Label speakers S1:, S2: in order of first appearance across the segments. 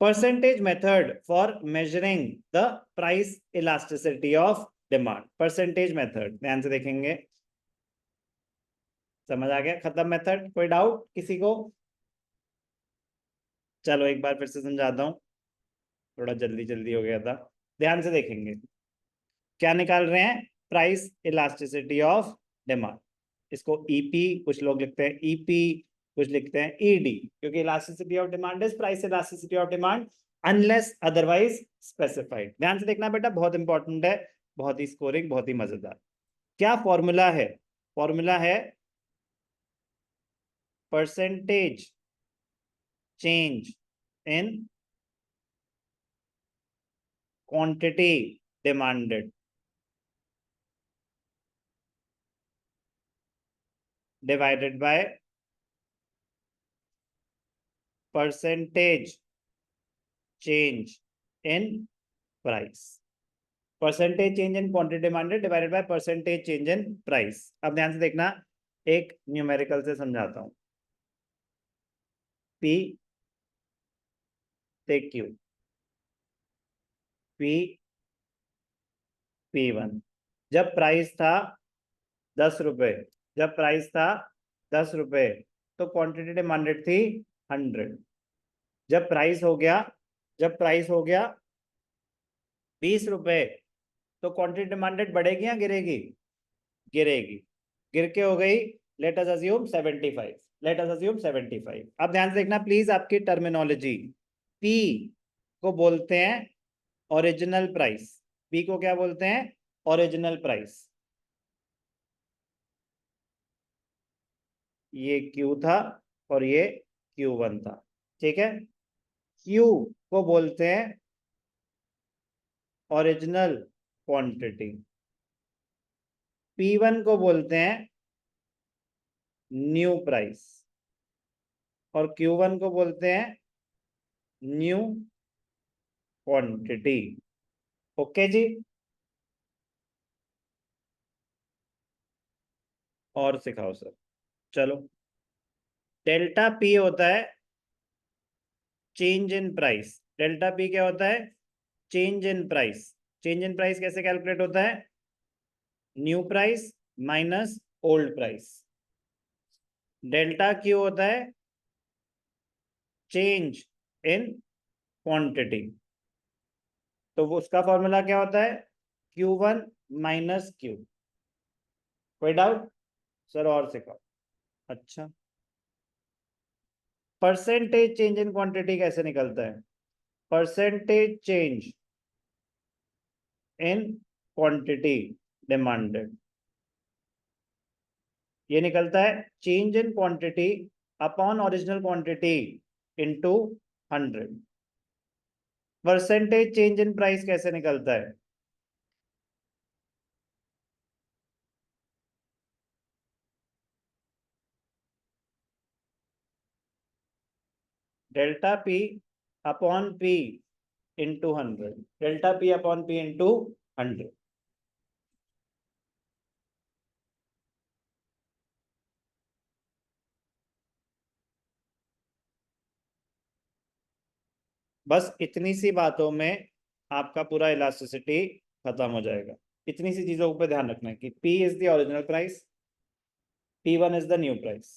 S1: Percentage method for measuring the price elasticity of demand. Percentage method ध्यान से देखेंगे, समझ आ गया? खत्म मेथड। कोई डाउट किसी को? चलो एक बार फिर से समझाता हूं, थोड़ा जल्दी जल्दी हो गया था। ध्यान से देखेंगे, क्या निकाल रहे हैं? Price elasticity of demand. इसको ईपी कुछ लोग लिखते हैं, ईपी कुछ लिखते हैं ईडी, क्योंकि elasticity of demand is price elasticity of demand unless otherwise specified. ध्यान से देखना बेटा, बहुत इंपॉर्टेंट है, बहुत ही स्कोरिंग, बहुत ही मजेदार। क्या फॉर्मूला है? फॉर्मूला है percentage change in quantity demanded divided by percentage change in price. Percentage change in quantity demanded divided by percentage change in price. अब ध्यान से देखना, एक न्यूमेरिकल से समझाता हूं। पी से क्यू, पी P1। जब प्राइस था 10 रुपए, जब प्राइस था 10 रुपए, तो क्वांटिटी डिमांडेड थी 100। जब प्राइस हो गया, जब प्राइस हो गया 20 रुपए, तो क्वांटिटी डिमांडेड बढ़ेगी या गिरेगी? गिरेगी। गिर के हो गई, let us assume 75, let us assume 75। अब ध्यान से देखना प्लीज, आपकी टर्मिनोलॉजी। पी को बोलते हैं ओरिजिनल प्राइस। पी को क्या बोलते हैं? Original price. ये क्यू था और ये Q1 था, ठीक है? क्यू को बोलते हैं ओरिजिनल क्वांटिटी, P1 को बोलते हैं न्यू प्राइस, और Q1 को बोलते हैं न्यू क्वांटिटी। ओके जी? और सिखाओ सर। चलो, डेल्टा पी होता है change in price. Delta P क्या होता है? Change in price. Change in price कैसे कैलकुलेट होता है? New price minus old price. Delta Q होता है चेंज इन क्वांटिटी। तो वो उसका फॉर्मूला क्या होता है? Q1 minus Q. कोई डाउट? सर और सिखाओ। अच्छा, परसेंटेज चेंज इन क्वांटिटी कैसे निकलता है? Percentage change in quantity demanded, ये निकलता है change in quantity upon original quantity into 100। Percentage change in price कैसे निकलता है? Delta P upon P into 100। Delta P upon P into 100। बस इतनी सी बातों में आपका पूरा इलास्टिसिटी खत्म हो जाएगा। इतनी सी चीजों पे ध्यान रखना है कि P is the original price, P1 is the new price,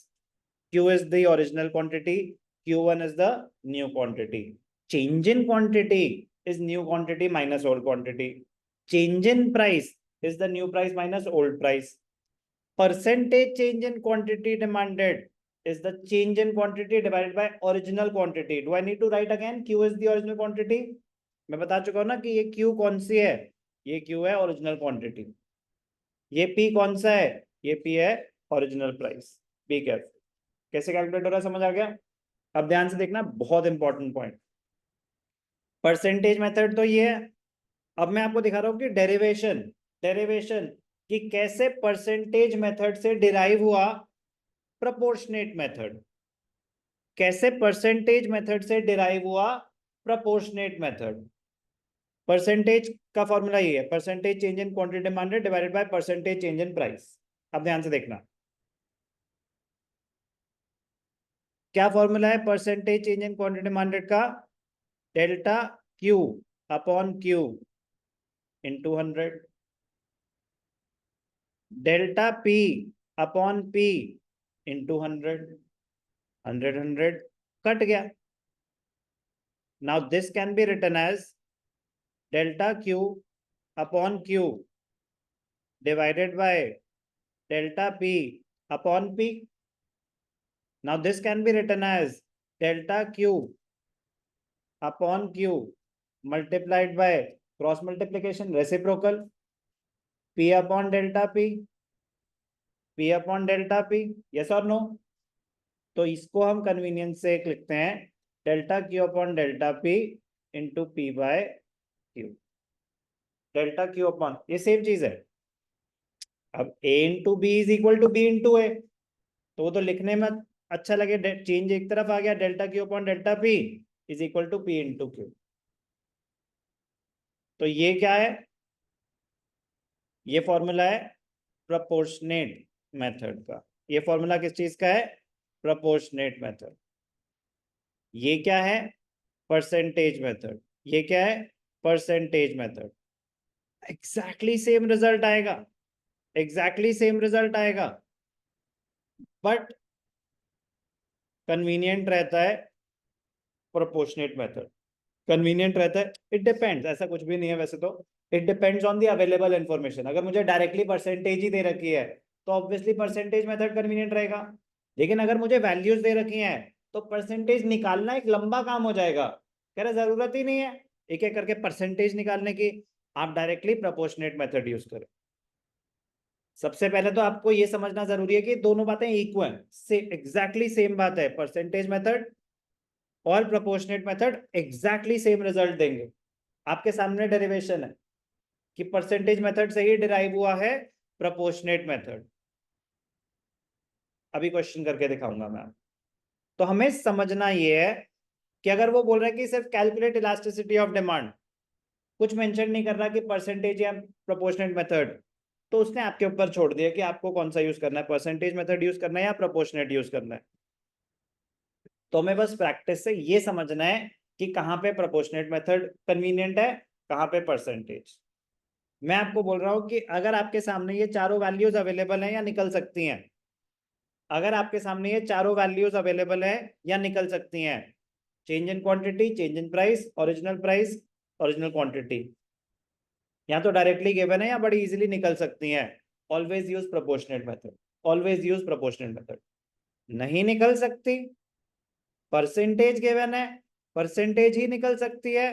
S1: Q is the original quantity, Q1 is the new quantity. Change in quantity is new quantity minus old quantity. Change in price is the new price minus old price. Percentage change in quantity demanded is the change in quantity divided by original quantity. Do I need to write again? Q is the original quantity. मैं बता चुका हूं ना कि ये Q कौन सी है? ये Q है ओरिजिनल क्वांटिटी। ये P कौन सा है? ये P है ओरिजिनल प्राइस। Be careful. कैसे कैलकुलेट हो रहा है, समझ आ गया? अब ध्यान से देखना, बहुत इंपॉर्टेंट पॉइंट। परसेंटेज मेथड तो ये है। अब मैं आपको दिखा रहा हूं कि डेरिवेशन, डेरिवेशन कि कैसे परसेंटेज मेथड से डिराइव हुआ प्रोपोर्शनेट मेथड, कैसे परसेंटेज मेथड से डिराइव हुआ प्रोपोर्शनेट मेथड। परसेंटेज का फॉर्मूला ये है, percentage change in quantity demanded divided by percentage change in price. अब ध्यान से देखना, क्या फॉर्मूला है percentage change in quantity demanded का? Delta Q upon Q into 100, delta P upon P into 100, 100 cut गया. Now this can be written as delta q upon q divided by delta p upon p. Now this can be written as delta q upon q multiplied by cross multiplication reciprocal p upon delta p, p upon delta p. Yes or no? तो इसको हम convenience से लिखते हैं delta Q upon delta P into P by Q. Delta Q upon, ये same चीज है. अब a into B is equal to B into A, तो वो तो लिखने में अच्छा लगे, चेंज एक तरफ आ गया, delta Q upon delta P is equal to P into Q. तो ये क्या है? ये फॉर्मूला है प्रोपोर्शनेट मेथड का. ये फॉर्मूला किस चीज का है? Proportionate method. ये क्या है? Percentage method. ये क्या है? Percentage method. Exactly same result आएगा, एग्जैक्टली सेम रिजल्ट आएगा, बट कन्वीनियंट रहता है प्रोपोर्शनेट मेथड. कन्वीनियंट रहता है, इट डिपेंड्स, ऐसा कुछ भी नहीं है वैसे तो. It depends on the available information. अगर मुझे डायरेक्टली परसेंटेज ही दे रखी है तो ऑब्वियसली परसेंटेज मेथड कन्वीनियंट रहेगा. लेकिन अगर मुझे वैल्यूज दे रखी हैं तो परसेंटेज निकालना एक लंबा काम हो जाएगा. कह रहे जरूरत ही नहीं है एक एक करके परसेंटेज निकालने की, आप डायरेक्टली प्रोपोर्शनेट मेथड यूज करें. सबसे पहले तो आपको ये समझना जरूरी है कि दोनों बातें इक्वल से, एग्जैक्टली सेम बात है. परसेंटेज मेथड और proportionate method exactly same result देंगे. आपके सामने डेरिवेशन है कि परसेंटेज मेथड से ही डिराइव हुआ है प्रोपोर्शनेट मेथड. अभी क्वेश्चन करके दिखाऊंगा मैं. तो हमें समझना ये है कि अगर वो बोल रहा है कि सिर्फ कैलकुलेट इलास्टिसिटी ऑफ डिमांड, कुछ मेंशन नहीं कर रहा कि परसेंटेज या प्रोपोर्शनेट मेथड, तो उसने आपके ऊपर छोड़ दिया कि आपको कौन सा यूज करना है, परसेंटेज मेथड यूज करना है या प्रोपोर्शनेट यूज करना है. तो हमें बस प्रैक्टिस से ये समझना है कि कहाँ पे प्रोपोर्शनेट मेथड कन्वीनियंट है, कहाँ पे परसेंटेज. मैं आपको बोल रहा हूं कि अगर आपके सामने ये चारों वैल्यूज अवेलेबल हैं या निकल सकती हैं, अगर आपके सामने ये चारों वैल्यूज अवेलेबल है या निकल सकती हैं, change in quantity, change in price, original quantity, या तो डायरेक्टली गिवन है या बड़ी इजीली निकल सकती हैं, always use proportionate method. Always use proportionate method. नहीं निकल सकती, परसेंटेज गिवन है, परसेंटेज ही निकल सकती है,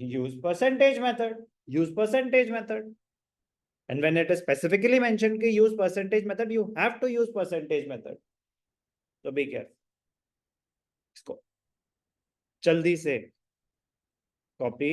S1: use percentage method, use percentage method. And when it is specifically mentioned कि use percentage method, you have to use percentage method. So be careful. इसको जल्दी से कॉपी